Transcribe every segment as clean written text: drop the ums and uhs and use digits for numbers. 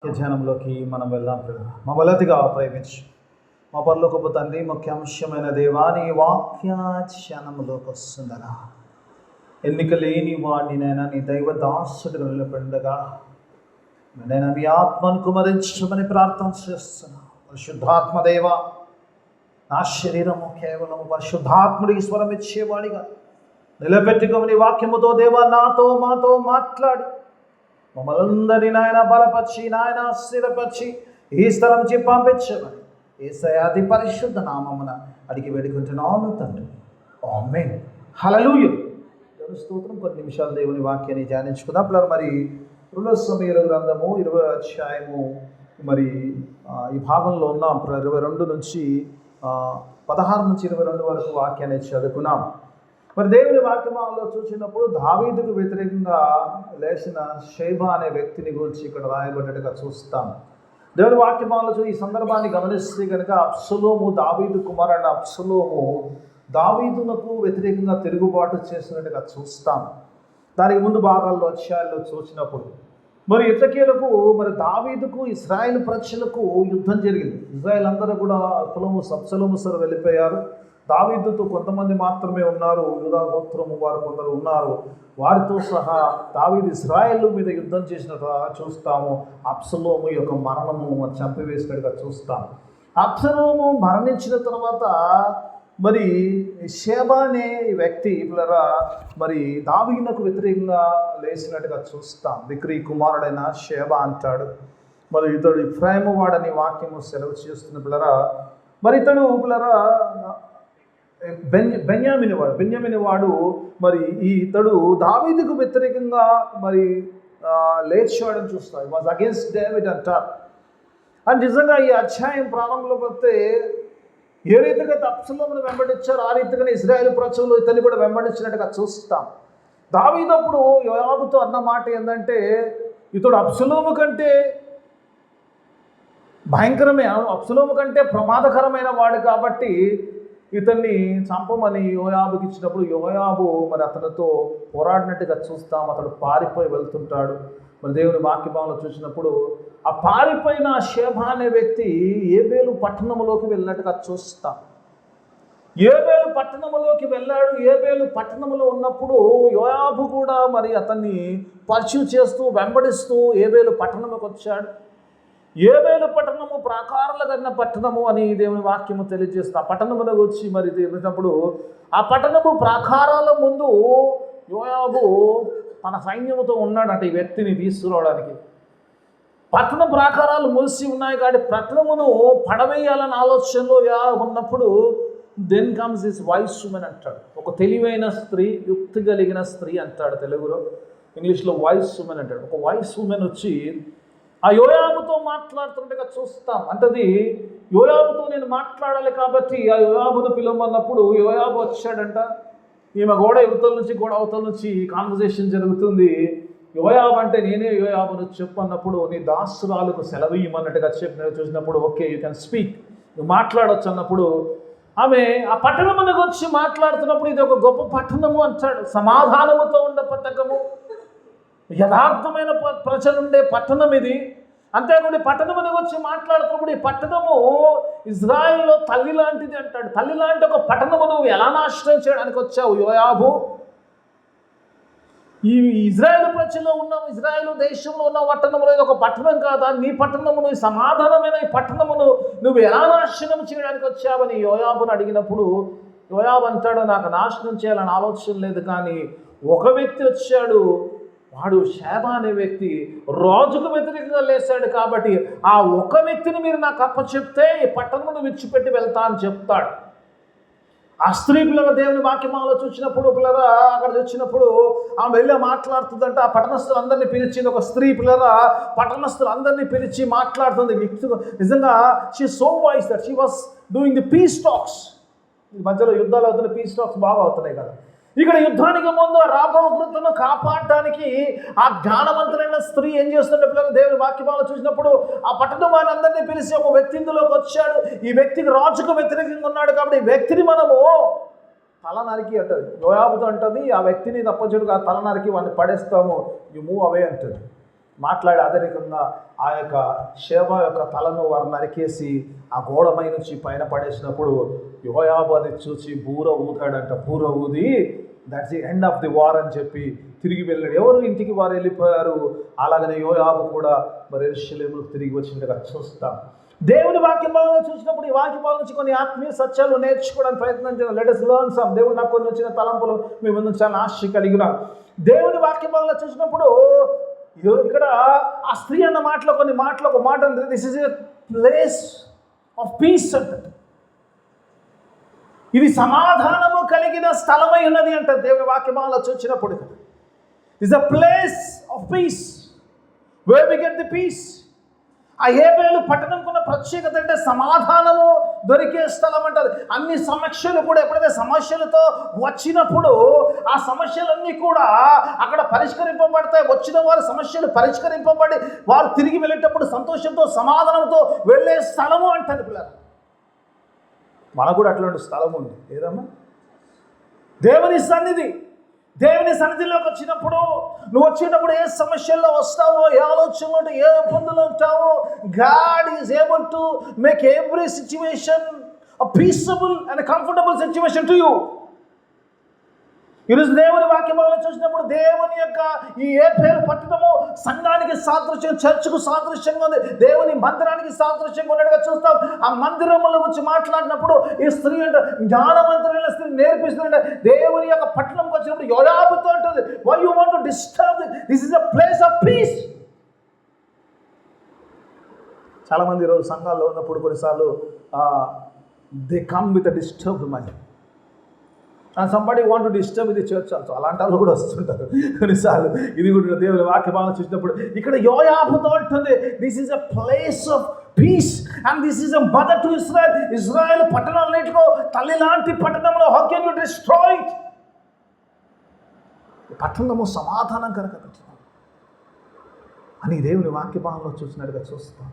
ధ్యానంలోకి మనం వెళ్దాం. మా బలతిగా ప్రేమించు మా పరలోకపు తండ్రి, ముఖ్యాంశమైన దేవాని వాక్య ధ్యానంలోకి వస్తుందనా ఎన్నిక లేని వాడినైనా నీ దైవ దాసుడిగా నిలబెండగా నేను మీ ఆత్మను కుమరించమని ప్రార్థన చేస్తున్నా. పరిశుద్ధాత్మ దేవ, నా శరీరము కేవలం పరిశుద్ధాత్ముడికి స్వరం ఇచ్చేవాడిగా నిలబెట్టుకోమని వాక్యముతో దేవా నాతో మాతో మాట్లాడి మమ్మల్ందరినీ నాయన బలపరిచి, నాయన స్థిరపరిచి ఈ స్థలం నుంచి పంపించమని యేసయ్య అతి పరిశుద్ధ నామమున అడిగి వేడుకుంటున్నాను తండ్రి. ఆమేన్. హల్లెలూయా. దేవుని స్తోత్రం. కొన్ని నిమిషాలు దేవుని వాక్యాన్ని ధ్యానించుకుందాం. పిల్లలు మరి 2 సమూయేలు గ్రంథము 20వ అధ్యాయము మరి ఈ భాగంలో ఉన్నాం. 22 నుంచి 16 నుంచి 22 వరకు వాక్యాన్ని చదువుకున్నాం. మరి దేవుని వాక్యమాలలో చూసినప్పుడు దావీదుకు వ్యతిరేకంగా లేచిన షేబా అనే వ్యక్తిని గురించి ఇక్కడ రాయబడ్డట్టుగా చూస్తాం. దేవుని వాక్యమాలలో ఈ సందర్భాన్ని గమనిస్తే కనుక అబ్షలోము, దావీదు కుమారుడు అబ్షలోము దావీదునకు వ్యతిరేకంగా తిరుగుబాటు చేసినట్టుగా చూస్తాం. దానికి ముందు భాగాల్లో అధ్యాయాల్లో చూసినప్పుడు మరి ఇతకీలకు మరి దావీదుకు ఇశ్రాయేల్ ప్రజలకు యుద్ధం జరిగింది. ఇశ్రాయేల్ అందరూ కూడా అబ్షలోము సరు వెళ్ళిపోయారు. దావీదుతో కొంతమంది మాత్రమే ఉన్నారు. యూదా గోత్రము వారు కొందరు ఉన్నారు. వారితో సహా దావీదు ఇశ్రాయేలు మీద యుద్ధం చేసినట్టుగా చూస్తాము. అబ్షలోము యొక్క మరణము చంపివేసినట్టుగా చూస్తాం. అబ్షలోము మరణించిన తర్వాత మరి షేబా అనే వ్యక్తి పిల్లరా మరి దావీదునకు వ్యతిరేకంగా లేచినట్టుగా చూస్తాం. బిక్రీ కుమారుడైన షేబా అంటాడు. మరి ఇతడు ఎఫ్రాయిము వాడని వాక్యము సెలవు చేస్తున్న పిల్లరా మరి ఇతడు పిల్లరా బెన్యామిని వాడు మరి ఇతడు దావీదుకు వ్యతిరేకంగా మరి లేచాడని చూస్తాం. వాజ్ అగేన్స్ట్ డేవిడ్ అంటారు. అని నిజంగా ఈ అధ్యాయం ప్రారంభంలో పోతే ఏ రీతిగా అబ్షలోమును వెంబడించారు ఆ రీతిగానే ఇశ్రాయేలు ప్రజలు ఇతన్ని కూడా వెంబడించినట్టుగా చూస్తాం. దావీదు అప్పుడు యోవాబుతో అన్న మాట ఏంటంటే, ఇతడు అబ్షలోము కంటే అబ్షలోము కంటే ప్రమాదకరమైన వాడు కాబట్టి ఇతన్ని చంపమని యోయాబుకి ఇచ్చినప్పుడు యోయాబు మరి అతనితో పోరాడినట్టుగా చూస్తాం. అతడు పారిపోయి వెళ్తుంటాడు. మరి దేవుని వాక్యభావంలో చూసినప్పుడు ఆ పారిపోయిన షేబా అనే వ్యక్తి ఏబేలు పట్టణంలోకి వెళ్ళినట్టుగా చూస్తాం. ఏబేలు పట్టణంలోకి వెళ్ళాడు. ఏబేలు పట్టణంలో ఉన్నప్పుడు యోయాబు కూడా మరి అతన్ని పర్స్యూ చేస్తూ వెంబడిస్తూ ఏబేలు పట్టణంలోకి వచ్చాడు. ఏబేలు పట్టణము ప్రాకారాలు కలిగిన పట్టణము అని దేవుని వాక్యము తెలియజేస్తుంది. ఆ పట్టణములో వచ్చి మరి తెలిసినప్పుడు ఆ పట్టణము ప్రాకారాల ముందు యోయాబు తన సైన్యముతో ఉన్నాడంట ఈ వ్యక్తిని తీసుకురావడానికి. పట్టణ ప్రాకారాలు మూసి ఉన్నాయి కాబట్టి పట్టణమును పడవేయాలన్న ఆలోచనలో ఉన్నప్పుడు then comes this wise woman అంటాడు. ఒక తెలివైన స్త్రీ, యుక్తి కలిగిన స్త్రీ అంటాడు తెలుగులో. ఇంగ్లీష్లో వైస్ ఉమెన్ అంటాడు. ఒక వైస్ ఉమెన్ వచ్చి ఆ యోయాబుతో మాట్లాడుతుండగా చూస్తాం. అంటది యోయాబుతో నేను మాట్లాడాలి కాబట్టి ఆ యోయాబును పిలవమన్నప్పుడు యోయాబు వచ్చాడంట. ఈమె గోడ యువతల నుంచి గోడ అవతల నుంచి కాన్వర్జేషన్ జరుగుతుంది. యోయాబు అంటే నేనే యోయాబును చెప్పన్నప్పుడు నీ దాసురాలకు సెలవు ఇవ్వమన్నట్టుగా చూసినప్పుడు ఓకే యూ కెన్ స్పీక్, నువ్వు మాట్లాడవచ్చు అన్నప్పుడు ఆమె ఆ పట్టణమునకు వచ్చి మాట్లాడుతున్నప్పుడు ఇది ఒక గొప్ప పట్టణము అంటాడు. సమాధానముతో ఉండే పట్టణము, యథార్థమైన ప్రజలుండే పట్టణం ఇది. అంతేకాకుండా పట్టణమునకు వచ్చి మాట్లాడుతున్నప్పుడు ఈ పట్టణము ఇజ్రాయెల్లో తల్లి లాంటిది అంటాడు. తల్లి లాంటి ఒక పట్టణము నువ్వు ఎలా నాశనం చేయడానికి వచ్చావు యోయాబు? ఈ ఇజ్రాయెల్ ప్రజల్లో ఉన్న ఇజ్రాయెల్ దేశంలో ఉన్న పట్టణంలో ఇది ఒక పట్టణం కాదా? నీ పట్టణమును, ఈ సమాధానమైన ఈ పట్టణమును నువ్వు ఎలా నాశనం చేయడానికి వచ్చావని యోయాబును అడిగినప్పుడు యోయాబు అంటాడు, నాకు నాశనం చేయాలని ఆలోచన లేదు, కానీ ఒక వ్యక్తి వచ్చాడు, వాడు షేబా అనే వ్యక్తి రాజుకు వ్యతిరేకంగా లేచాడు కాబట్టి ఆ ఒక వ్యక్తిని మీరు నాకు అప్పచెప్తే ఈ పట్టణమును విడిచిపెట్టి వెళ్తా అని చెప్తాడు. ఆ స్త్రీ పిల్లల దేవుని వాక్యమాలో చూసినప్పుడు పిల్లల అక్కడ వచ్చినప్పుడు ఆమె వెళ్ళి మాట్లాడుతుందంట. ఆ పట్టణస్థులందరినీ పిలిచి, ఒక స్త్రీ పిల్లల పట్టణస్థులందరినీ పిలిచి మాట్లాడుతుంది. నిజంగా she so voice that she was doing the piece talks. ఈ మధ్యలో యుద్ధాలు అవుతున్నాయి, పీస్ టాక్స్ బాగా అవుతున్నాయి కదా. ఇక్కడ యుద్ధానికి ముందు ఆ రాబో వృద్ధులను కాపాడడానికి ఆ జ్ఞానవంతులైన స్త్రీ ఏం చేస్తుంటే పిల్లలు దేవుని వాక్యమాలను చూసినప్పుడు ఆ పట్టణం వాళ్ళందరినీ పిలిచి ఒక వ్యక్తి ఇందులోకి వచ్చాడు. ఈ వ్యక్తికి రాజుకు వ్యతిరేకంగా ఉన్నాడు కాబట్టి ఈ వ్యక్తిని మనము తల నరికి అంటది. యోయాబుతో అంటది ఆ వ్యక్తిని తప్పచుడుగా తల నరికి వాడిని పడేస్తాము, యు మూవ్ అవే అంటది. మాట్లాడి అదే రకంగా ఆ యొక్క షేబ యొక్క తలను వారు నరికేసి ఆ గోడపై నుంచి పైన పడేసినప్పుడు యోయాబు అది చూసి బూర ఊదాడంట. బూర ఊది that's the end of the war అని చెప్పి తిరిగి వెళ్ళాడు. ఎవరు ఇంటికి వారు వెళ్ళిపోయారు. అలాగనే యోయాబు కూడా మరి యెరూషలేముకు తిరిగి వచ్చినట్టుగా చూస్తాం. దేవుని వాక్యంలో చూసినప్పుడు ఈ వాక్యం నుంచి కొన్ని ఆత్మీయ సత్యాలు నేర్చుకోవడానికి ప్రయత్నం చేయాలి. Let us learn some. దేవుడు నాకు కొన్ని వచ్చిన తలంపులు మీ ముందు చాలా ఆశ కలిగిన దేవుని వాక్యంలో చూసినప్పుడు ఇక్కడ ఆ స్త్రీ అన్న మాటలో కొన్ని మాటలు ఒక మాట ఉంది, this is a place of piece అంటారు. ఇది సమాధానము కలిగిన స్థలమై ఉన్నది అంటారు దేవుని వాక్యమాలలో చూసినప్పుడు. Is a place of peace where we get the peace. ఆ హేబేలు పట్టణంకున్న ప్రత్యేకత అంటే సమాధానము దొరికే స్థలం అంటారు. అన్ని సమస్యలు కూడా ఎప్పుడైతే సమస్యలతో వచ్చినప్పుడు ఆ సమస్యలన్నీ కూడా అక్కడ పరిష్కరింపబడతాయి. వచ్చిన వారి సమస్యలు పరిష్కరింపబడి వారు తిరిగి వెళ్ళేటప్పుడు సంతోషంతో సమాధానంతో వెళ్ళే స్థలము అంటారు పిల్లలు. మనకు కూడా అట్లాంటి స్థలం ఉంది. ఏదమ్మా? దేవుని సన్నిధి. దేవుని సన్నిధిలోకి వచ్చినప్పుడు నువ్వు వచ్చేటప్పుడు ఏ సమస్యల్లో వస్తావో, ఏ ఆలోచనలో, ఏ ఇబ్బందులు ఉంటావో, God is able to make every situation a peaceable and comfortable situation to you. ఈరోజు దేవుని వాక్యంలో చూసినప్పుడు దేవుని యొక్క ఈ ఏఫేలు పట్టణము సంఘానికి సాదృశ్యం, చర్చ్కు సాదృశ్యంగా ఉంది, దేవుని మందిరానికి సాదృశ్యంగా ఉన్నట్టుగా చూస్తాం. ఆ మందిరంలో వచ్చి మాట్లాడినప్పుడు ఈ స్త్రీ అంటే జ్ఞానవంతులైన స్త్రీ నేర్పిస్తుందంటే దేవుని యొక్క పట్టణంకి వచ్చినప్పుడు యోయాబుతో ఉంటుంది, why you want to disturb this is a place of peace. చాలామంది ఈరోజు సంఘాల్లో ఉన్నప్పుడు కొన్నిసార్లు they come with a disturbed mind. And somebody want to disturb the church also. అలాంటి వాళ్ళు కూడా వస్తుంటారు కొన్నిసార్లు. ఇది కూడా దేవుని వాక్యభావం చూసినప్పుడు ఇక్కడ యోయాబుతో ఉంటుంది, this is a place of peace and this is a mother to Israel. Israel పట్టణాలన్నిటిలో తల్లి లాంటి పట్టణంలో how can you destroy it? పట్టణము సమాధానం కనుక అని దేవుని వాక్యభావంలో చూసినట్టుగా చూస్తాం.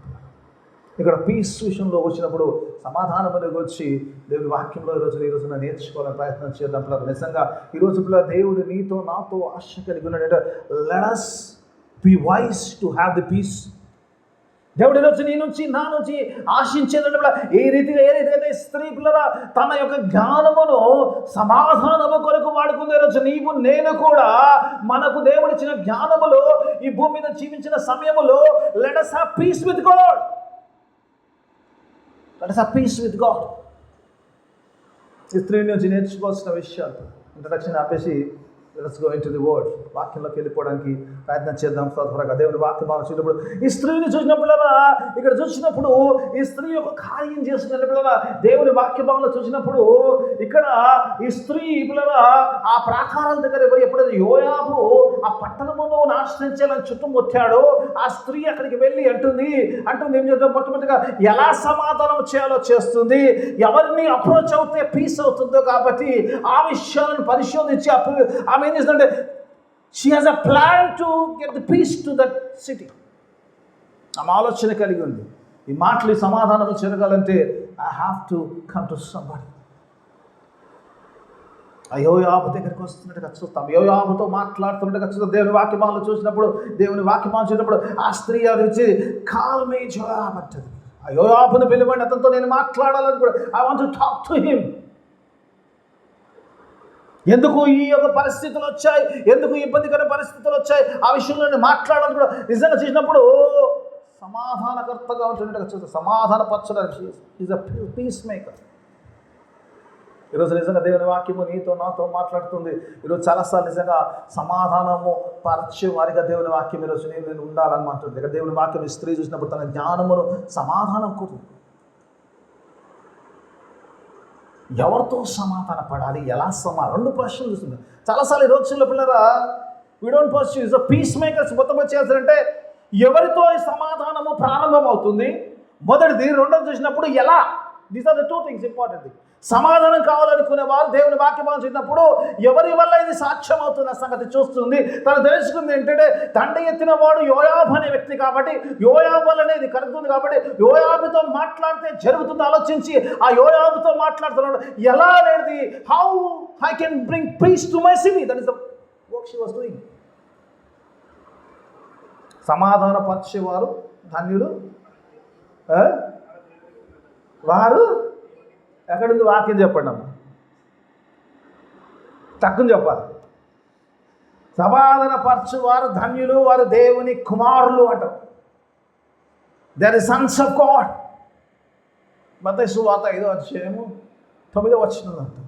ఇక్కడ పీస్ విషయంలో వచ్చినప్పుడు సమాధానం అనేది వచ్చి దేవుని వాక్యంలో ఈరోజున నేర్చుకోవాలని ప్రయత్నం చేద్దాం పిల్లలు. నిజంగా ఈరోజు పిల్లలు దేవుడు నీతో నాతో ఆశ కలిగి ఉన్నాడంటే let us be wise to have the peace. దేవుడి ఈరోజు నీ నుంచి నా నుంచి ఆశించేదంటే ఏ రీతిగా స్త్రీ పిల్లల తన యొక్క జ్ఞానమును సమాధానము కొరకు వాడుకుందే. రోజు నీవు నేను కూడా మనకు దేవుడిచ్చిన జ్ఞానములో ఈ భూమి మీద జీవించిన సమయములో let us have peace with God. Let us have peace with God. ఈ స్త్రీ నుంచి నేర్చుకోవాల్సిన విషయాలు ఇంట్రడక్షన్ ఆపేసి let us go into the word. వాక్యంలోకి వెళ్ళిపోవడానికి ప్రయత్నం చేద్దాం త్వరగా. దేవుని వాక్యం మనం చూసినప్పుడు ఈ స్త్రీని చూసినప్పుడు ఇక్కడ చూసినప్పుడు ఈ స్త్రీ యొక్క కార్యం చేస్తున్నప్పుడు దేవుని వాక్యభావంలో చూసినప్పుడు ఇక్కడ ఈ స్త్రీ ఆ ప్రాకారాల దగ్గర ఎప్పుడైతే యోయాబు ఆ పట్టణమును నాశనం చుట్టుముట్టాడో ఆ స్త్రీ అక్కడికి వెళ్ళి అంటుంది ఏం చేద్దాం, మొట్టమొదటిగా ఎలా సమాధానం చేయాలో చేస్తుంది, ఎవరిని అప్రోచ్ అవుతే పీస్ అవుతుందో కాబట్టి ఆ విషయాలను పరిశోధించి ఆమె ఏం చేస్తుందంటే she has a plan to get the peace to that city. ఆమె ఆలోచన కలిగి ఉంది, ఈ మాటలు ఈ సమాధానం జరగాలంటే I have to come to somebody. యోయాబు దగ్గరికి వస్తున్నట్టుగా చూస్తాం, యోయాబుతో మాట్లాడుతున్నట్టుగా చూస్తాం. దేవుని వాక్యమాలను చూసినప్పుడు దేవుని వాక్యమాలను చూసినప్పుడు ఆ స్త్రీ అది వచ్చి కాల్ మీ యోయాబు అంటది. ఆ యోయాబును పిలవండి, అతనితో నేను మాట్లాడాలని కూడా I want to talk to him. ఎందుకు ఈ యొక్క పరిస్థితులు వచ్చాయి, ఎందుకు ఇబ్బందికర పరిస్థితులు వచ్చాయి, ఆ విషయంలో నేను మాట్లాడాలని కూడా నిజంగా చేసినప్పుడు సమాధానకర్తగా ఉంటున్నట్టుగా చూస్తాం. సమాధానపరచడానికి ఈజ్ అ పీస్ మేకర్. ఈరోజు నిజంగా దేవుని వాక్యము నీతో నాతో మాట్లాడుతుంది. ఈరోజు చాలాసార్లు నిజంగా సమాధానము పరిచే వారిగా దేవుని వాక్యం ఈరోజు నేను ఉండాలని మాట్లాడుతుంది. ఇక్కడ దేవుని వాక్యం స్త్రీ చూసినప్పుడు తన జ్ఞానమును సమాధానం కూర్చుంది. ఎవరితో సమాధాన పడాలి, ఎలా రెండు ప్రశ్నలు చూస్తుంది. చాలాసార్లు ఈ రోజుల్లో పిల్లరా we don't pursue is a peace makers. మొత్తం చేయాల్సిందంటే ఎవరితో ఈ సమాధానము ప్రారంభం అవుతుంది మొదటిది, రెండోది చూసినప్పుడు ఎలా. These are the two things important. సమాధానం కావాలనుకునే వారు దేవుని వాక్యం చూసినప్పుడు ఎవరి వల్ల ఇది సాధ్యం అవుతున్న సంగతి చూస్తుంది. తను తెలుసుకుంది ఏంటంటే తండ్రి ఎత్తిన వాడు యోయాబు అనే వ్యక్తి కాబట్టి యోయాబు వల్లనే ఇది కలుగుతుంది కాబట్టి యోయాబుతో మాట్లాడితే జరుగుతుంది ఆలోచించి ఆ యోయాబుతో మాట్లాడుతున్నాడు. ఎలా అనేది how I can bring peace to my city. That is the work she was doing. సమాధానపరిచేవారు ధన్యులు, వారు ఎక్కడుంది వాక్యం చెప్పండి అమ్మ, తక్కువ చెప్పాలి. సమాధానపరచువారు ధన్యులు, వారు దేవుని కుమారులు అంటారు. They are the sons of God. మత్తయి సువార్త 5వ అధ్యాయము 9వ వచనం అంటారు.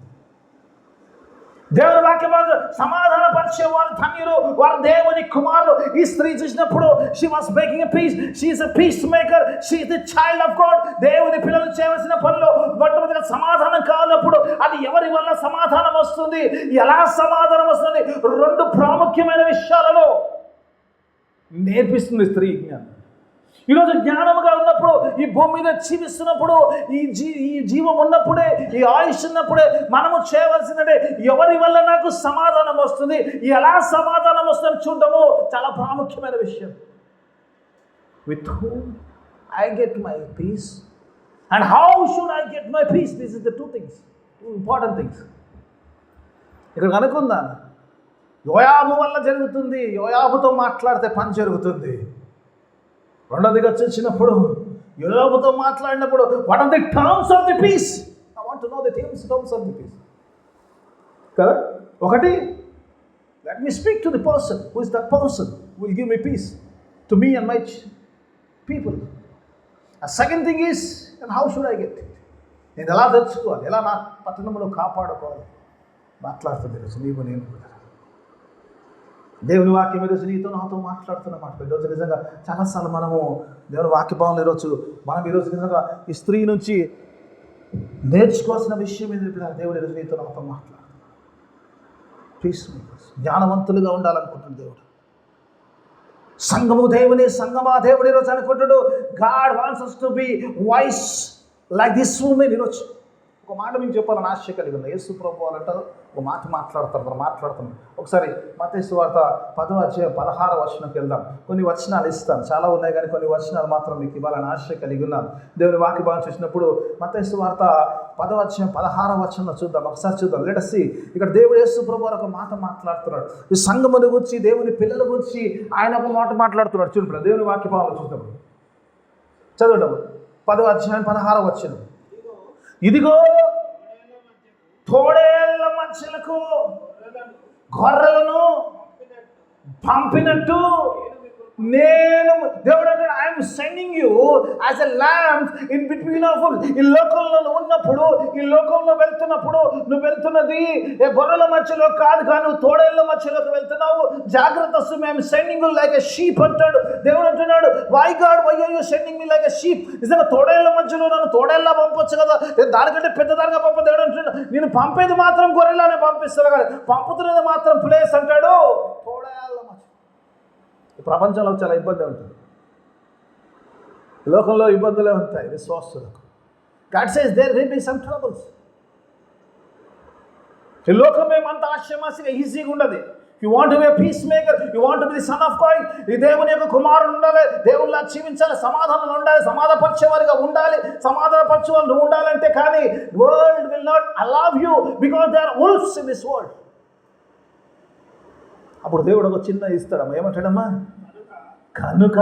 దేవుని వాక్యం సమాధానపరిచేవారు ధన్యులు, వారు దేవుని కుమారులు. ఈ స్త్రీ చూసినప్పుడు she was making a peace, she is a peace maker, she is the child of God. దేవుని పిల్లలు చేయవలసిన పనులు మొట్టమొదటిగా సమాధానం కానప్పుడు అది ఎవరి వల్ల సమాధానం వస్తుంది, ఎలా సమాధానం వస్తుంది, 2 ప్రాముఖ్యమైన విషయాలలో నేర్పిస్తుంది స్త్రీ జ్ఞానం. ఈరోజు జ్ఞానముగా ఉన్నప్పుడు, ఈ భూమి మీద జీవిస్తున్నప్పుడు, ఈ జీవం ఉన్నప్పుడే, ఈ ఆయుష్ ఉన్నప్పుడే మనము చేయవలసిందంటే ఎవరి వల్ల నాకు సమాధానం వస్తుంది, ఎలా సమాధానం వస్తుందని చూడటము చాలా ప్రాముఖ్యమైన విషయం. With whom I get my peace and how should I get my peace. This is the 2 things, 2 important things. ఇక్కడ కనుక్కుందా, యోయాబు వల్ల జరుగుతుంది, యోయాబుతో మాట్లాడితే పని జరుగుతుంది. రెండోదిగా చూసినప్పుడు యోయాబుతో మాట్లాడినప్పుడు what are the terms of the peace. I want to know the terms of the peace కదా. ఒకటి, let me speak to the person who is that person who will give me peace to me and my people. Second thing is, and how should I get it. నేను ఎలా తెచ్చుకోవాలి, ఎలా నా పట్టణంలో కాపాడుకోవాలి మాట్లాడుతుంది ఈరోజు నీవు నేను కూడా. దేవుని వాక్యం ఈరోజు నీతో నాతో మాట్లాడుతున్నమాట. ఈరోజు నిజంగా చాలాసార్లు మనము దేవుని వాక్య భావనలు ఈరోజు నిజంగా ఈ స్త్రీ నుంచి నేర్చుకోవాల్సిన విషయం ఏంటంటే దేవుడు ఈరోజు నీతో నాతో మాట్లాడుతున్నాడు. ప్లీజ్ జ్ఞానవంతులుగా ఉండాలనుకుంటున్నాడు దేవుడు. సంఘము దేవుని సంఘమా దేవుడు ఈరోజు అనుకుంటాడు. God wants us to be wise like this woman. ఈరోజు ఒక మాట మీకు చెప్పాలని ఆశ కలిగి ఉంది. యేసు ప్రభు అంటారు, ఒక మాట మాట్లాడుతున్నాం. ఒకసారి మత్తయి సువార్త 10వ అధ్యాయం 16వ వచనంకి వెళ్దాం. కొన్ని వచనాలు ఇస్తాను, చాలా ఉన్నాయి కానీ కొన్ని వచనాలు మాత్రం మీకు ఇవ్వాలని ఆశ కలిగి ఉన్నాను. దేవుని వాక్య భాగం చూసినప్పుడు మత్తయి సువార్త 10వ అధ్యాయం 16వ వచనం చూద్దాం, ఒకసారి చూద్దాం. Let us see. ఇక్కడ దేవుడు యేసు ప్రభు ఒక మాట మాట్లాడుతున్నాడు. ఈ సంఘముని గురించి, దేవుని పిల్లల గురించి ఆయన ఒక మాట మాట్లాడుతున్నాడు. చూడండి దేవుని వాక్య భాగంలో చూద్దాం, చదవడం 10వ అధ్యాయం 16వ వచనం. ఇదిగో తోడేళ్ల మధ్యలకు గొర్రెలను పంపినట్టు నేను, దేవుడు అంటే I'm sending you as a lamp in between of. ఈ లోకంలో ఉన్నప్పుడు, ఈ లోకంలో వెళ్తున్నప్పుడు నువ్వు వెళ్తున్నది ఏ గొర్రెల మధ్యలో కాదు, కానీ నువ్వు తోడేళ్ల మధ్యలోకి వెళ్తున్నావు. జాగ్రత్త, I'm sending you like a sheep అంటాడు దేవుడు. అంటున్నాడు, why God why are you sending me like a sheep. నిజంగా తోడేళ్ల మధ్యలో నన్ను తోడేళ్లా పంపొచ్చు కదా, దానికంటే పెద్దదానిగా పంప. దేవుడు అంటున్నాడు, నేను పంపేది మాత్రం గొర్రెలానే పంపిస్తాను కానీ పంపుతున్నది మాత్రం ప్లేస్ అంటాడు తోడేళ్ల మధ్య. ప్రపంచంలో చాలా ఇబ్బంది ఉంటుంది, లోకంలో ఇబ్బందులే ఉంటాయి విశ్వాసులకు. God says there will be some troubles. ఈ లోకం ఏమంత ఆశ్చర్యమాసిగా ఈజీగా ఉండదు. You want to be a peace maker, you want to be the son of God. ఈ దేవుని యొక్క కుమారుడు ఉండాలి, దేవునిలా జీవించాలి, సమాధానం ఉండాలి, సమాధానపరిచేవారిగా ఉండాలి. సమాధానపరిచేవారు నువ్వు ఉండాలంటే కానీ world will not allow you because they are wolves in this world. అప్పుడు దేవుడు ఒక చిన్న ఇస్తాడమ్మా, ఏమంటాడమ్మా, కనుక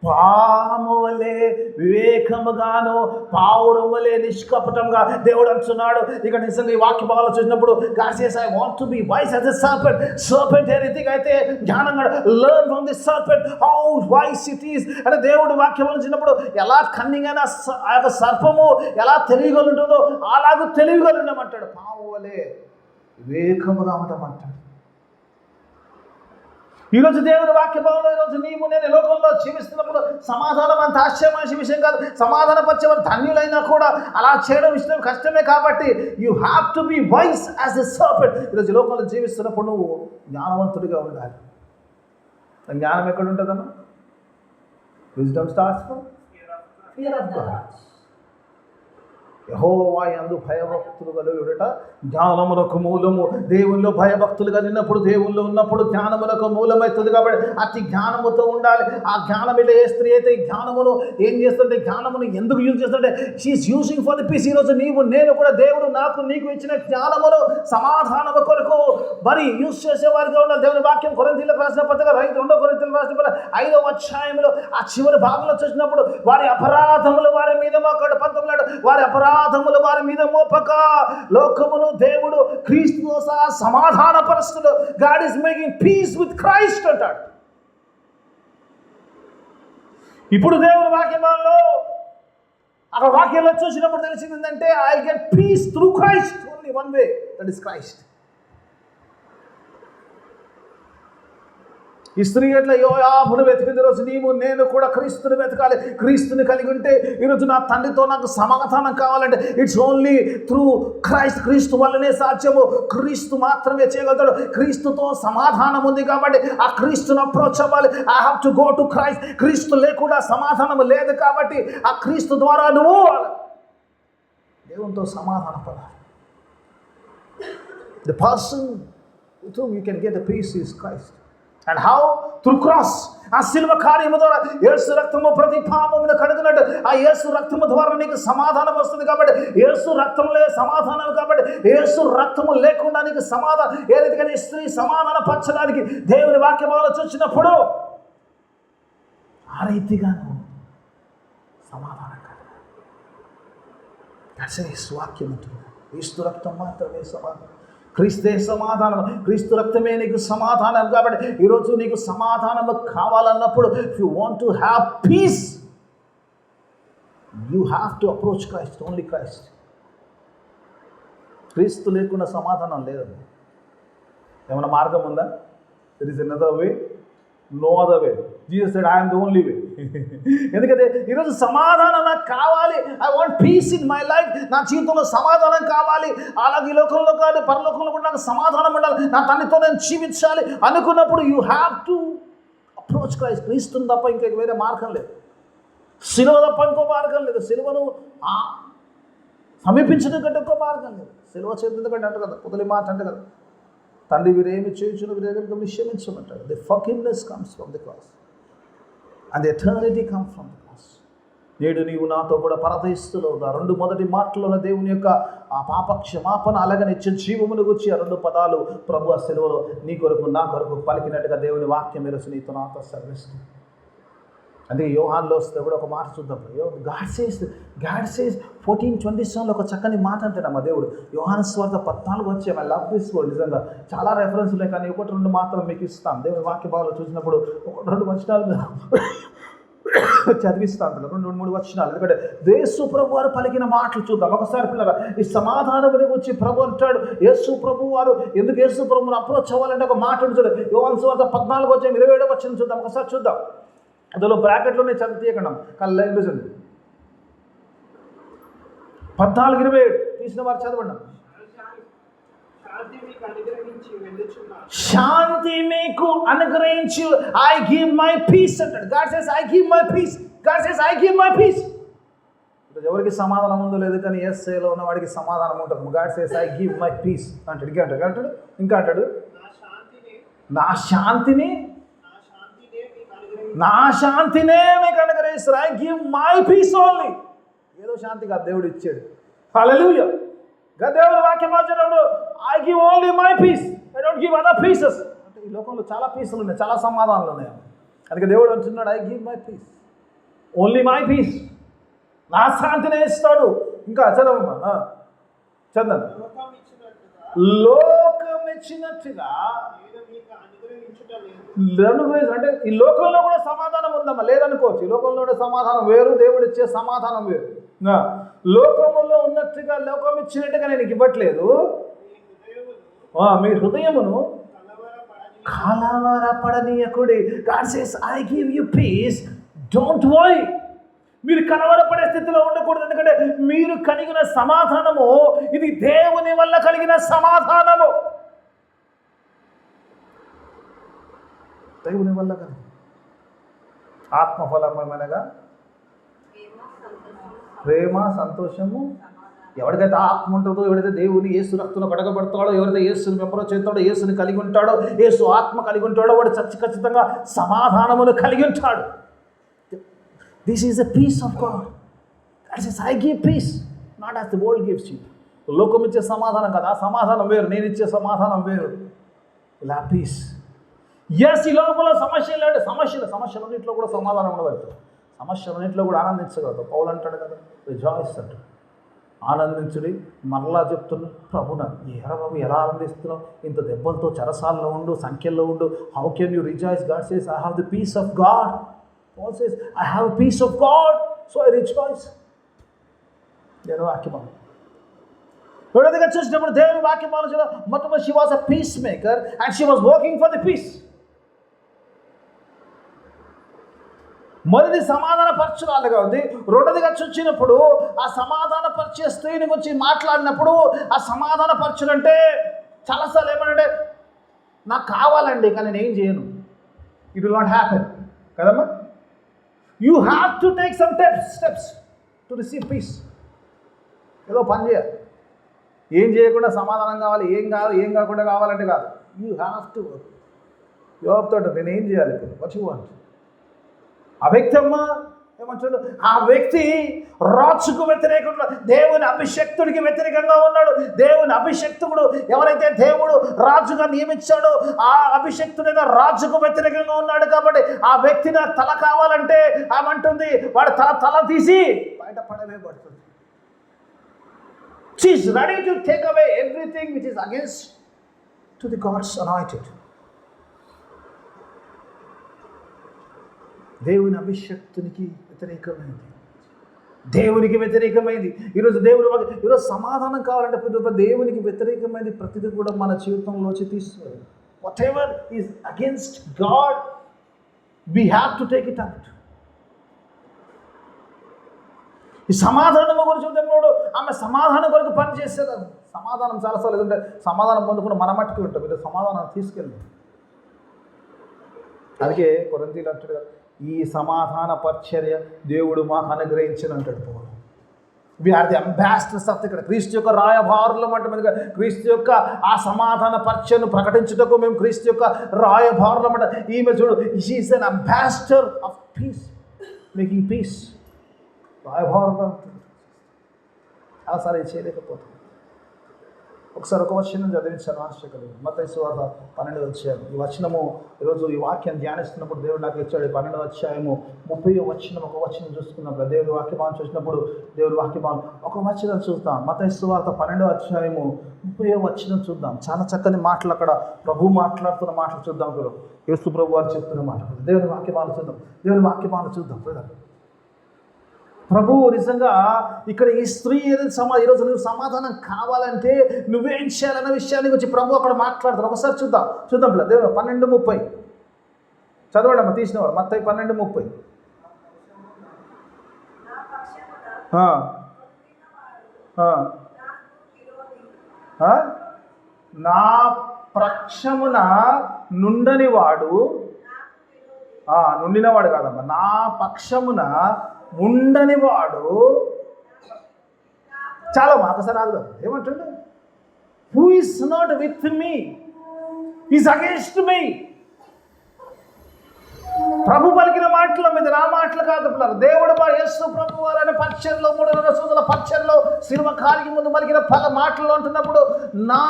పాము వలె వివేకముగాను పావురం వలె నిష్కపటంగా దేవుడు అంటున్నాడు. ఇక నిజంగా ఈ వాక్య భాగాలు చూసినప్పుడు God says I want to be wise as a serpent. Serpent ఏ రీతిగా అయితే జ్ఞానంగా learn from the serpent how wise it is అంటే దేవుడు వాక్యం చూసినప్పుడు ఎలా కన్నింగ్ అయినా ఆ యొక్క సర్పము ఎలా తెలివిగా ఉంటుందో అలాగూ తెలివిగా ఉండమంటాడు. పాము వలె వివేకముగా ఉండమంటాడు. ఈరోజు దేవుని వాక్య భావంలో ఈరోజు నీవు నేను లోకంలో జీవిస్తున్నప్పుడు సమాధానం అంత ఆశ్చర్యమైన విషయం కాదు. సమాధాన పరిచేవారు ధన్యులైనా కూడా అలా చేయడం ఇష్టం కష్టమే. కాబట్టి you have to be wise as a serpent. ఈరోజు లోకంలో జీవిస్తున్నప్పుడు నువ్వు జ్ఞానవంతుడిగా ఉండాలి. జ్ఞానం ఎక్కడ ఉంటుందమ్మా? Wisdom starts from fear of God. యెహోవా యందు భయభక్తులు కలుగుట జ్ఞానమునకు మూలము. దేవుల్లో భయభక్తులు కలిగినప్పుడు, దేవుల్లో ఉన్నప్పుడు జ్ఞానమునకు మూలమవుతుంది. కాబట్టి అతి జ్ఞానముతో ఉండాలి. ఆ జ్ఞానం ఇలా ఏ స్త్రీ అయితే జ్ఞానమును ఏం చేస్తుంటే, జ్ఞానమును ఎందుకు యూజ్ చేస్తుంటే, she's using for the peace. ఈరోజు నేను కూడా దేవుడు నీకు ఇచ్చిన జ్ఞానమును సమాధానము కొరకు మరి యూజ్ చేసేవారిగా ఉండాలి. దేవుని వాక్యం కొరింథీయులకు రాసిన పత్రిక 2 కొరింథీయులకు రాసిన పత్రిక 5వ అధ్యాయంలో ఆ చివరి భాగంలో చూసినప్పుడు, వారి అపరాధములు వారి మీద మోపక, 19 వారి అపరాధములు వారి మీద మోపక లోకమును దేవుడు క్రీస్తుతో సహా సమాధాన పరుస్తుడు. God is making peace with Christ అంటాడు. ఇప్పుడు దేవుని వాక్యంలో అక్కడ వాక్యంలో చూసినప్పుడు తెలిసింది ఏంటంటే, I get peace through Christ. Only one way, that is Christ. ఈ స్త్రీ ఎట్లా యోయాబును వెతికింది, ఈరోజు నేను కూడా క్రీస్తుని వెతకాలి. క్రీస్తుని కలిగి ఉంటే ఈరోజు నా తండ్రితో నాకు సమాధానం కావాలంటే ఇట్స్ ఓన్లీ త్రూ క్రైస్ట్. క్రీస్తు వల్లనే సాధ్యము. క్రీస్తు మాత్రమే చేయగలుగుతాడు. క్రీస్తుతో సమాధానం ఉంది కాబట్టి ఆ క్రీస్తును అప్రోచ్ అవ్వాలి. I have to go to Christ. క్రీస్తు లేకుండా సమాధానం లేదు కాబట్టి ఆ క్రీస్తు ద్వారా నువ్వు దేవునితో సమాధానం పడాలి. The person with whom you can get the peace is Christ. And how? Through cross. ఆ శిలువ కార్యము ద్వారా యేసు రక్తము ప్రతి పాపమును కడుగునట్టు ఆ యేసు రక్తము ద్వారా నీకు సమాధానం వస్తుంది. కాబట్టి యేసు రక్తంలో సమాధానం, కాబట్టి యేసు రక్తము లేకుండా నీకు సమాధానం. ఏ రీతిగా నీ స్త్రీ సమాధాన పరచడానికి దేవుని వాక్యములో చూసినప్పుడు ఆ రీతిగా నువ్వు సమాధానం కలగాలి. వాక్యం ఉంటుంది. యేసు రక్తం మాత్రమే సమాధానం. క్రీస్తే సమాధానం. క్రీస్తు రక్తమే నీకు సమాధానం. కాబట్టి ఈరోజు నీకు సమాధానం కావాలన్నప్పుడు, if you want to have peace, you have to approach Christ. Only Christ. క్రీస్తు లేకుండా సమాధానం లేదండి. ఏమైనా మార్గం ఉందా? There is another way, no other way. Jesus said I am the only way. ఎందుకంటే ఈరోజు సమాధానం నాకు కావాలి. I want peace in my life. నా జీవితంలో సమాధానం కావాలి. అలాగే ఈ లోకంలో కాదు, పరలోకంలో కూడా నాకు సమాధానం ఉండాలి. నా తండ్రితో నేను జీవించాలి అనుకున్నప్పుడు you have to approach Christ. క్రీస్తుని తప్ప ఇంకా వేరే మార్గం లేదు. సిలువ తప్ప ఇంకో మార్గం లేదు. సిలువను సమీపించడం కంటే ఇంకో మార్గం లేదు. సిలువ చేతుల కంటే అంట కదా, పొదలి మాట అంటే కదా, తండ్రి వీరేమి చేయించిన వీరేమి క్షమించమంటాడు. The forgiveness comes from the cross and the eternity comes from the cross. నేడు నీవు నాతో కూడా పరదేశులో 2 మొదటి మాటలోని దేవుని యొక్క ఆ పాప క్షమాపణ, అలాగే నిత్య జీవమును గురించి ఆ 2 పదాలు ప్రభు ఆ సెలవులో నీ కొరకు నా కొరకు పలికినట్టుగా దేవుని వాక్యం ఈరోజు నీతో నాతో సర్విస్తుంది. అందుకే యోహాన్లో వస్తే కూడా ఒక మాట చూద్దాం. గాడ్ సేస్ 14:27 ఒక చక్కని మాట అంటాడు మా దేవుడు. యోహాను సువార్త 14 వచ్చే ఐ లవ్ దిస్ వర్డ్. నిజంగా చాలా రెఫరెన్స్ ఉన్నాయి, కానీ 1-2 మాత్రం మీకు ఇస్తాం. దేవుని వాక్య భాగంలో చూసినప్పుడు 1-2 వచనాలు చదివిస్తాను. 2-3 వచనాలు. ఎందుకంటే యేసు ప్రభు వారు పలికిన మాటలు చూద్దాం ఒకసారి. పిల్లరా, ఈ సమాధానం వచ్చి ప్రభు అంటాడు, యేసు ప్రభు వారు ఎందుకు యేసు ప్రభువును అప్రోచ్ అవ్వాలంటే ఒక మాట చూడండి. యోహాను సువార్త 14:27 వచనం చూద్దాం ఒకసారి చూద్దాం. అందులో బ్రాకెట్లోనే చదివి తీయకుండా కళ్ళ చూడండి. 14:27 తీసిన వారు చదవండి. శాంతి మీకు అనుగ్రహించు, ఐ గివ్ మై పీస్ అంటాడు. God says I give my peace. God says I give my peace. ఎవరికి సమాధానం ఉందో లేదు, కానీ ఎస్ఏలో ఉన్న వాడికి సమాధానం ఉంటుంది. God says I give my peace అంటాడు. ఇంకా అంటాడు నా శాంతిని మీకు అనుగ్రహిస్తాను. I give my peace only. ఏదో శాంతి కాదు, దేవుడు ఇచ్చాడు. హల్లెలూయా. దేవుడు వాక్యం మార్చినప్పుడు I give only my peace, I don't give other pieces. అంటే ఈ లోకంలో చాలా పీసులు ఉన్నాయి, చాలా సమాధానాలు ఉన్నాయి. అందుకే దేవుడు అంటున్నాడు I give my peace, only my peace. నా శాంతినే ఇస్తాడు. ఇంకా చదవమ్మా, చదవండి. లోకం ఇచ్చినట్టుగా అంటే ఈ లోకంలో కూడా సమాధానం ఉందమ్మా, లేదనుకోవచ్చు. ఈ లోకంలో కూడా సమాధానం వేరు, దేవుడు ఇచ్చే సమాధానం వేరు. లోకములో ఉన్నట్టుగా, లోకం ఇచ్చినట్టుగా నేను ఇవ్వట్లేదు. మీ హృదయమును కలవరపడనీయకుడి. God says I give you peace, don't worry. మీరు కలవరపడే స్థితిలో ఉండకూడదు. ఎందుకంటే మీరు కలిగిన సమాధానము ఇది దేవుని వల్ల కలిగిన సమాధానము. దేవుని వల్ల కలిగి ఆత్మఫలమనగా ప్రేమ, సంతోషము, ఎవరికైతే ఆత్మ ఉంటుందో, ఎవరైతే దేవుని యేసు రక్తంలో కడగబడతాడో, ఎవరైతే యేసుని వెంబడి చేస్తాడో, యేసుని కలిగి ఉంటాడో, యేసు ఆత్మ కలిగి ఉంటాడో, వాడు ఖచ్చితంగా సమాధానమును కలిగి ఉంటాడు. This is the peace of God. That is I give peace, not as the world gives you. లోకం ఇచ్చే సమాధానం కదా, ఆ సమాధానం వేరు, నేను ఇచ్చే సమాధానం వేరు. ఇలా పీస్. ఎస్, ఈ లోపల సమస్యలు అంటే సమస్యలన్నింటిలో కూడా సమాధానం ఉండగలుగుతాం, సమస్యలన్నింటిలో కూడా ఆనందించగలుగుతాం. పౌలు అంటాడు కదా, రిజాయిస్ అంటాడు, ఆనందించుడి. మరలా చెప్తున్నా, ప్రభున ఎరా బాబు ఎలా ఆనందిస్తున్నావు, ఇంత దెబ్బలతో చెరసాల్లో ఉండు, సంఖ్యల్లో ఉండు, how can you rejoice? God says I have the peace of God. Paul says I have peace of God, so I rejoice. నేను వాక్యమానం ఎవరైతే చూసినప్పుడు దేవుని వాక్యమానం మొట్టమొదటి she was a peace maker and she was working for the peace. మొదటి సమాధాన పరచురాలుగా ఉంది. రెండోదిగా చూచినప్పుడు ఆ సమాధాన పరిచే స్త్రీని గురించి మాట్లాడినప్పుడు ఆ సమాధాన పరచుడంటే చాలాసార్లు ఏమనంటే, నాకు కావాలండి కానీ నేను ఏం చేయను, ఇట్ విల్ నాట్ హ్యాపెన్ కదమ్మా. You have to take some steps to receive piece. ఏదో పని చేయాలి, ఏం చేయకుండా సమాధానం కావాలి, ఏం కాకుండా కావాలంటే కాదు. You have to work. యోగతో నేను ఏం చేయాలి ఇప్పుడు, వాట్ యు వాంట్. ఆ వ్యక్తి అమ్మ ఏమంటాడు, ఆ వ్యక్తి రాజుకు వ్యతిరేకంగా దేవుని అభిషక్తుడికి వ్యతిరేకంగా ఉన్నాడు. దేవుని అభిషక్తుడు ఎవరైతే దేవుడు రాజుగా నియమించాడో ఆ అభిషక్తుడైన రాజుకు వ్యతిరేకంగా ఉన్నాడు. కాబట్టి ఆ వ్యక్తి నాకు తల కావాలంటే ఆమంటుంది, వాడు తల తీసి బయట పడవేయబడుతుంది. She is ready to take away everything which is against to the God's anointed. దేవుని అభిషక్తునికి వ్యతిరేకమైంది, దేవునికి వ్యతిరేకమైంది. ఈరోజు సమాధానం కావాలంటే దేవునికి వ్యతిరేకమైంది ప్రతిదీ కూడా మన జీవితంలోంచి తీసుకోవాలి. What ever is against God we have to take it out. ఈ సమాధానం గురించి చెప్తున్నాడు, ఆమె సమాధానం కొరకు పని చేసేది. సమాధానం చాలాసార్లు ఏదంటే సమాధానం పొందుకుంటే మన మట్టుకు ఉంటాం, ఇది సమాధానం తీసుకెళ్ళి. అందుకే కొరింథీయులు అంటాడు కదా, ఈ సమాధాన పరిచర్య దేవుడు మాకు అనుగ్రహించిన అంటాడు పౌలు. We are the ambassadors of ఇక్కడ క్రీస్తు యొక్క రాయబారులం అంట. క్రీస్తు యొక్క ఆ సమాధాన పరిచయను ప్రకటించుటకు మేము క్రీస్తు యొక్క రాయబారులం అంట. ఈమె చూడు, she is an ambassador of peace, making peace. రాయబారుగా చాలాసార్లు చేయలేకపోతాం. ఒకసారి ఒక వచనం చదివించాను ఆశ్చర్యకరం. మత్తయి సువార్త 12వ అధ్యాయం. ఈ వచనము ఈరోజు ఈ వాక్యం ధ్యానిస్తున్నప్పుడు దేవుడు నాకు ఇచ్చాడు. 12వ అధ్యాయము 30వ వచనం. ఒక వచనం చూసుకున్నప్పుడు దేవుడి వాక్యమానం చూసినప్పుడు దేవుడి వాక్యమానం ఒక వచనం చూద్దాం. మత్తయి సువార్త 12వ అధ్యాయము 30వ వచనం చూద్దాం. చాలా చక్కని మాటలు అక్కడ ప్రభు మాట్లాడుతున్న మాటలు చూద్దాం. యేసు ప్రభు వారు చెప్తున్న మాటలు దేవుని వాక్యమానం చూద్దాం. దేవుని వాక్యమానం చూద్దాం. ప్రభు నిజంగా ఇక్కడ ఈ స్త్రీ ఏదైతే ఈరోజు నువ్వు సమాధానం కావాలంటే నువ్వేం చేయాలన్న విషయాన్ని గురించి ప్రభు అక్కడ మాట్లాడతారు. ఒకసారి చూద్దాం పిల్ల. దేవుడు 12:30 చదవండి అమ్మ, తీసిన వారు. మత్తయి 12:30. నా పక్షమున నుండనివాడు, నుండినవాడు కాదమ్మా, నా పక్షమున ఉండని వాడు. చాలా ఒకసారి ఆగుదాం. ఏమంటుండే, who is not with me is against me. ప్రభు పలికిన మాటల మీద నా మాటలు కాదు పిల్లలు. దేవుడు యేసు ప్రభు వారు అనే పరిచర్లో 3 రోజుల పరిచర్లో శిలువ కాలికి ముందు పలికిన మాటలు అంటున్నప్పుడు, నా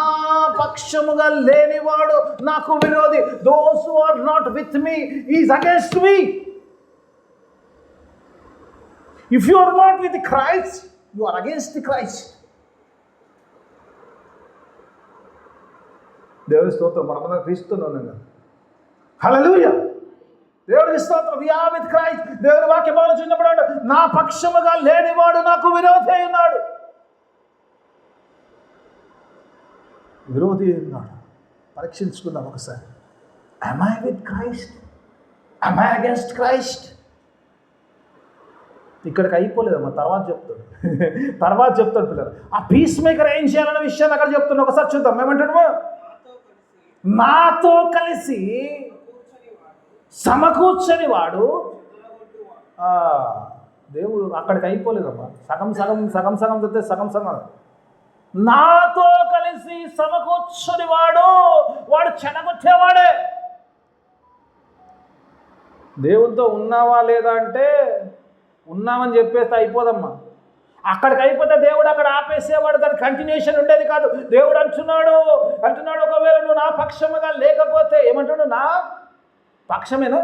పక్షముగా లేనివాడు నాకు విరోధి. Those who are not with me is against me. If you are not with Christ, you are against the Christ. దేవుని స్తోత్రం. మనమందరం క్రీస్తులో ఉన్నాం కదా. హల్లెలూయా. దేవునికి స్తోత్రం. we are with Christ. దేవుని వాక్యం ఆలోచించినప్పుడు నా పక్షముగా లేనివాడు నాకు విరోధి ఉన్నాడు. విరోధి ఉన్నాడు. పరీక్షించుకుందాం ఒకసారి. am I with Christ? am I against Christ? ఇక్కడికి అయిపోలేదమ్మా, తర్వాత చెప్తాడు పిల్లలు. ఆ పీస్ మేకర్ ఏం చేయాలన్న విషయాన్ని అక్కడ చెప్తున్నా. ఒకసారి చూద్దాం. ఏమంటాడు, నాతో కలిసి సమకూర్చని వాడు దేవుడు అక్కడికి అయిపోలేదమ్మా. సగం సగం సగం సగం చెప్తే సగం సగం. నాతో కలిసి సమకూర్చుని వాడు చెడగొట్టేవాడే. దేవునితో ఉన్నావా లేదా అంటే ఉన్నామని చెప్పేస్తే అయిపోదమ్మా. అక్కడికి అయిపోతే దేవుడు అక్కడ ఆపేసేవాడు, దాని కంటిన్యూషన్ ఉండేది కాదు. దేవుడు అంటున్నాడు ఒకవేళ నువ్వు నా పక్షముగా లేకపోతే ఏమంటాడు? నా పక్షమేనా?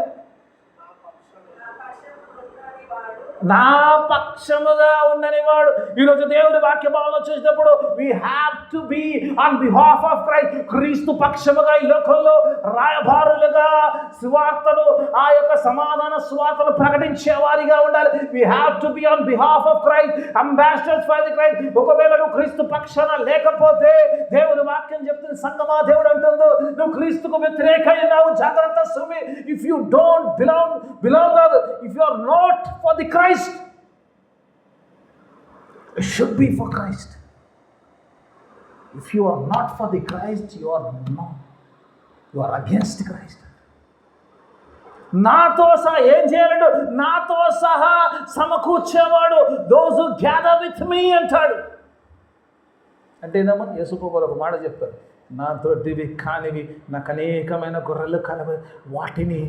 నా పక్షముగా ఉండని వాడు. ఈరోజు దేవుడి వాక్య భావన చూసినప్పుడు we have to be on behalf of Christ. క్రీస్తు పక్షముగా ఈ లోకంలో రాయబారులుగా సువార్తను, ఆ యొక్క సమాధాన సువార్తను ప్రకటించే వారిగా ఉండాలి. We have to be on behalf of Christ, ambassadors for the Christ. ఒకవేళ నువ్వు క్రీస్తు పక్షాన లేకపోతే దేవుడి వాక్యం చెప్తుంది, సంగమా దేవుడు అంటుందో నువ్వు క్రీస్తుకు వ్యతిరేకమైనావు, జాగ్రత్త సుమి. If you don't belong if you are not for the Christ, it should be for Christ. If you are not for the Christ, you are against Christ. నాతో సహా ఏం చేయలేడు, నాతో సహా సమకూర్చేవాడు those who gather with me అంటాడు. అంటే ఏదమ్మా? యేసుప్రభువు ఒక మాట చెప్తారు, నా తోటివి కానివి నాకు అనేకమైన గొర్రెలు కలవి, వాటిని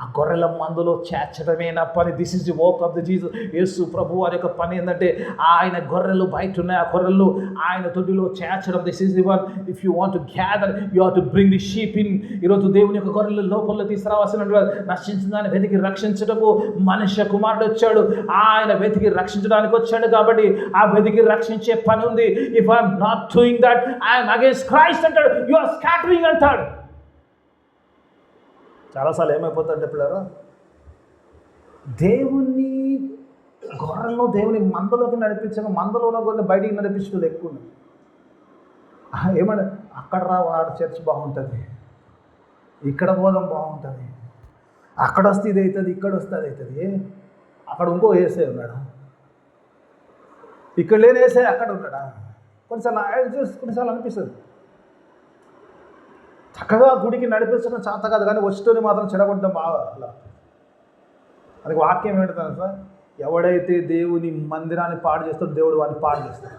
ఆ గొర్రెల మందులో చేర్చడమే నా పని. This is the work of the Jesus. యేసు ప్రభు వారి యొక్క పని ఏంటంటే ఆయన గొర్రెలు బయట ఉన్నాయి, ఆ గొర్రెలు ఆయన తొడిలో చేర్చడం. This is the one. If you want to gather, you have to bring the sheep in. ఈరోజు దేవుని యొక్క గొర్రెలు లోపల తీసుకురావాల్సిన నశించిన దాన్ని వెతికి రక్షించడము మనుష్య కుమారుడు వచ్చాడు. ఆయన వెతికి రక్షించడానికి వచ్చాడు కాబట్టి ఆ వెతికి రక్షించే పని ఉంది. If I'm not doing that, I'm against Christ అంటాడు. యు ఆర్ స్కాటరింగ్ అంటాడు. చాలాసార్లు ఏమైపోతుందంటే పిల్లలు, దేవుని గొర్రెలను దేవుని మందలోకి నడిపించక మందలో ఉన్న గొర్రెలు బయటికి నడిపించడం ఎక్కువ. ఏమంటే అక్కడ వాడు చర్చ్ బాగుంటుంది, ఇక్కడ పోదాం బాగుంటుంది, అక్కడ వస్తే ఇది అవుతుంది, ఇక్కడ వస్తే అది అవుతుంది. అక్కడ ఇంకో వేసే ఉన్నాడు, ఇక్కడ లేని వేసే అక్కడ ఉన్నాడా? కొన్నిసార్లు అనిపిస్తుంది చక్కగా గుడికి నడిపించడం చేత కాదు, కానీ వచ్చేటోని మాత్రం చెడగొట్టడం బాగా. అలా అది వాక్యం ఏంటంటే సార్, ఎవడైతే దేవుని మందిరాన్ని పాడు చేస్తాడో దేవుడు వాడిని పాడు చేస్తాడు.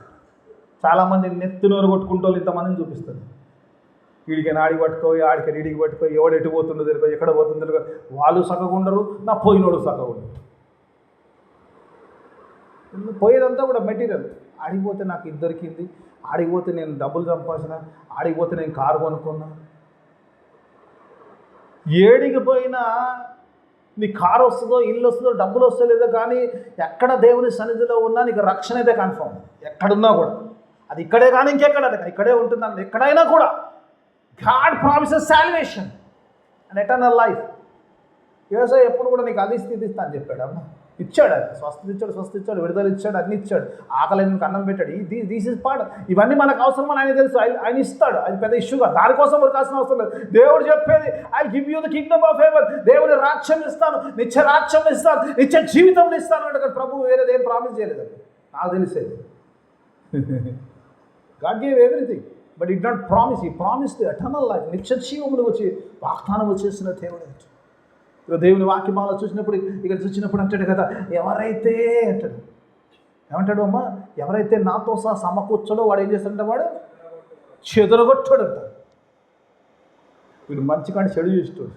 చాలామంది నెత్తినోరు కొట్టుకుంటూ ఇంతమందిని చూపిస్తారు. వీడికి ఆడికి పట్టుకో, ఆడికి వీడికి పట్టుకో, ఎవడు ఎటు పోతుండో తెలియదు, ఎక్కడ పోతుందో తెలియదు. వాళ్ళు సక్కగా ఉండరు, నా పోయినోడు సక్కగా ఉండరు. పోయేదంతా కూడా మెటీరియల్. ఆడిపోతే నాకు ఇది దొరికింది, ఆడిపోతే నేను డబ్బులు సంపాదించిన, ఆడిపోతే నేను కారు కొనుక్కున్నా. ఏడికి పోయినా నీ కారు వస్తుందో, ఇల్లు వస్తుందో, డబ్బులు వస్తలేదో, కానీ ఎక్కడ దేవుని సన్నిధిలో ఉన్నా నీకు రక్షణ అయితే కన్ఫర్మ్. ఎక్కడున్నా కూడా అది ఇక్కడే కానీ ఇంకెక్కడ ఇక్కడే ఉంటుందని ఎక్కడైనా కూడా God promises salvation and eternal life. యేసయ్య ఎప్పుడు కూడా నీకు అది స్థితి ఇస్తా అని చెప్పాడు. అమ్మ ఇచ్చాడు, అది స్వస్థత ఇచ్చాడు, విడుదల ఇచ్చాడు, అన్ని ఇచ్చాడు, ఆకలి నీకు అన్నం పెట్టాడు. This is part. ఇవన్నీ మనకు అవసరం అని ఆయన తెలుసు. ఆయన ఇస్తాడు, అది పెద్ద ఇష్యూగా, దానికోసం కావాల్సిన అవసరం లేదు. దేవుడు చెప్పేది I give you the Kingdom of haven. దేవుని రాజ్యం ఇస్తాను, నిత్య రాజ్యం ఇస్తాను, నిత్య జీవితం ఇస్తాను అంటే ప్రభు వేరేది ఏం ప్రామిస్ చేయలేదు. నాకు తెలిసేది God gave everything but it not promise. ఈ ప్రామిస్ ది ఎటర్నల్ లైఫ్. నిత్య జీవమును వచ్చి వాగ్దానం వచ్చేసిన దేవుడు. దేవుని వాక్యమాల చూసినప్పుడు, ఇక్కడ చూసినప్పుడు అంటాడు కదా, ఎవరైతే అంటాడు, ఏమంటాడు అమ్మా, ఎవరైతే నాతో సహా సమకూర్చడో వాడు ఏం చేస్తాడంటే వాడు చెదరగొట్టాడు అంట. వీడు మంచి కానీ చెడు చూస్తాడు.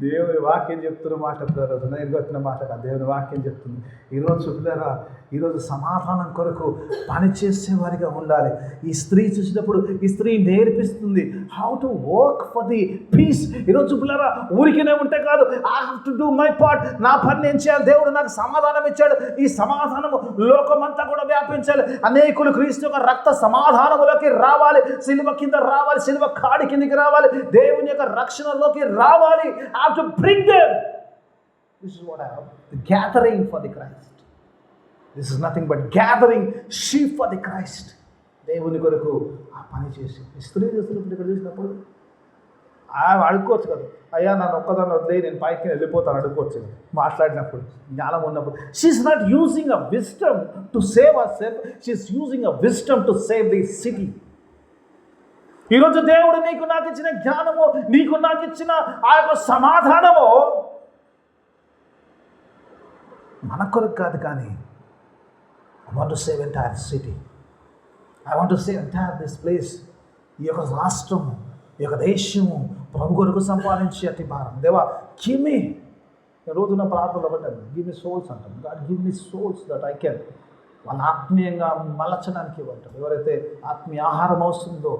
దేవుని వాక్యం చెప్తున్న మాట పిల్లలు, నేను వచ్చిన మాట కాదు, దేవుని వాక్యం చెప్తుంది. ఈరోజు పిల్లరా, ఈరోజు సమాధానం కొరకు పనిచేసే వారిగా ఉండాలి. ఈ స్త్రీ చూసినప్పుడు ఈ స్త్రీ నేర్పిస్తుంది how to work for the peace. ఈరోజు పిల్లరా, ఊరికినే ఉంటే కాదు, I have to do my part. నా పని నేను చేయాలి. దేవుడు నాకు సమాధానం ఇచ్చాడు, ఈ సమాధానము లోకమంతా కూడా వ్యాపించాలి. అనేకులు క్రీస్తు యొక్క రక్త సమాధానములోకి రావాలి, సిలువ కింద రావాలి, సిలువ కాడి కిందికి రావాలి, దేవుని యొక్క రక్షణలోకి రావాలి. I have to bring them. This is what I have. The gathering for the Christ. This is nothing but gathering sheep for the Christ. దేవుని కొరకు ఆ పని చేసి స్త్రీ చేస్తున్నప్పుడు ఇక్కడ చూసినప్పుడు అడుక్కోవచ్చు కదా, అయ్యా నన్ను ఒక్కదాన్ని వదిలే నేను పైకి వెళ్ళిపోతాను అడుక్కోవచ్చు కదా. మాట్లాడినప్పుడు జ్ఞానం ఉన్నప్పుడు she's not using a wisdom to save herself, she's using a wisdom to save the city. ఈరోజు దేవుడు నీకు నాకు ఇచ్చిన జ్ఞానము, నీకు నాకు ఇచ్చిన ఆ యొక్క సమాధానము మన కొరకు కాదు, కానీ I want to save entire city, I want to save entire this place. ఈ యొక్క రాష్ట్రము, ఈ యొక్క దేశము ప్రభు కొరకు సంపాదించే అతి భారం. దేవా గివ్ మీ, రోజున ప్రార్థనలు పడ్డాను, గివ్ మీ సోల్స్ అంటాను. God give me souls that I can, వాళ్ళ ఆత్మీయంగా మలచడానికి ఇవ్వంటారు. ఎవరైతే ఆత్మీయ ఆహారం అవసరందో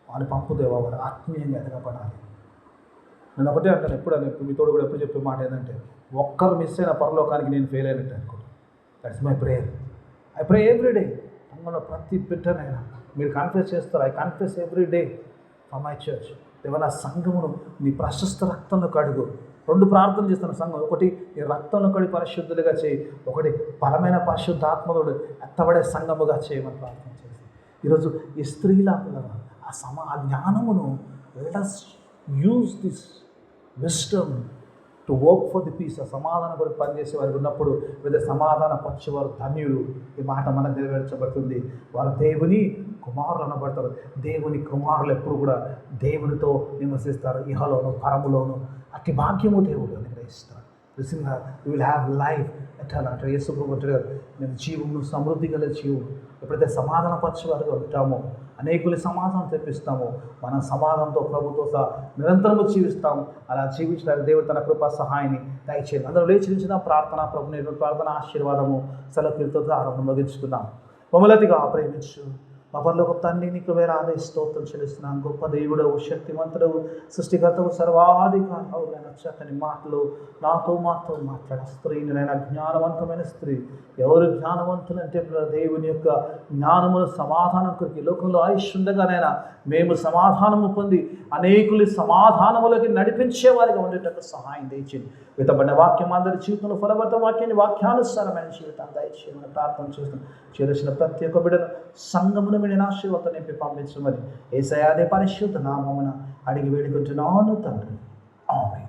వాడిని పంపుదేవా, వాడు ఆత్మీయంగా ఎదగపడాలి. నేను ఒకటే అంటాను, ఎప్పుడైనా మీతోడు కూడా ఎప్పుడు చెప్పే మాట ఏంటంటే, ఒక్కరు మిస్ అయిన పరలోకానికి నేను ఫెయిల్ అయినట్టు అనుకోండి. That's my prayer. I pray every day. అందులో ప్రతి బిడ్డనైనా మీరు కన్ఫెస్ చేస్తారు, I confess every day for my church. దేవా నా సంఘమును నీ ప్రశస్త రక్తంలో కడుగు. 2 ప్రార్థన చేస్తాను సంఘం. ఒకటి నీ రక్తంలో కడిగి పరిశుద్ధులుగా చేయి, ఒకటి బలమైన పరిశుద్ధాత్మనుడు ఎత్తబడే సంఘముగా చేయమని ప్రార్థన చేస్తాను. ఈరోజు ఈ స్త్రీల పిల్లలు ఆ జ్ఞానమును let us use this wisdom to work for the peace. ఆ సమాధానం కొరకు పనిచేసే వారికి ఉన్నప్పుడు వీళ్ళ సమాధాన పక్షవారు ధన్యులు. ఈ మాట మనకు నెరవేర్చబడుతుంది. వారు దేవుని కుమారులు అనబడతారు. దేవుని కుమారులు ఎప్పుడు కూడా దేవునితో నివసిస్తారు, ఇహలోను పరములోను. అతి భాగ్యము దేవుడు అనుగ్రహిస్తారు. నిజంగా యూ విల్ హ్యావ్ లైఫ్ ఎట్లా అంటే యేసు ప్రభువు అంటారు, నేను జీవము సమృద్ధి గల జీవం. ఎప్పుడైతే సమాధాన పక్షవారుగా ఉంటామో, అనేకులు సమాధానం తెప్పిస్తాము, మనం సమాధానంతో ప్రభుతో సహా నిరంతరము జీవిస్తాము. అలా జీవించడానికి దేవుడు తన కృపా సహాయాన్ని దయచేయండి. అందరూ లేచిన ప్రార్థన, ప్రభు నేను ప్రార్థన ఆశీర్వాదము సెలవుతో ఆరంభం ముగించుకుందాం. మమ్మల్నిగా ప్రేమించు మా పరలోక తండ్రి, నీకు వేలాది స్తోత్రం చెల్లిస్తున్నాను. గొప్ప దేవుడవు, శక్తివంతుడవు, సృష్టికర్తవు, సర్వాధికారవు. నేను చక్కని మాటలు నాతో మాట్లాడే స్త్రీని, నేను జ్ఞానవంతమైన స్త్రీ. ఎవరు జ్ఞానవంతులంటే దేవుని యొక్క జ్ఞానమును సమాధానం కొరికి లోకంలో ఆయుష్ ఉండగానైనా మేము సమాధానము పొంది అనేకులు సమాధానములకి నడిపించేవారిగా ఉండేటట్టు సహాయం దయచేయండి. వితబడిన వాక్యం అందరి జీవితంలో ఫలబడ్డ వాక్యాన్ని వాక్యానుసారమైన జీవితాన్ని దయచేయమని ప్రార్థన చేస్తున్నాం. చేసిన ప్రతి ఒక్క బిడ్డను సంఘమును మీరు ఆశీర్వాదం నింపి పంపించమని యేసయ్య అదే పరిశుద్ధ నామమున అడిగి వేడుకుంటున్నాను తండ్రి. ఆమేన్.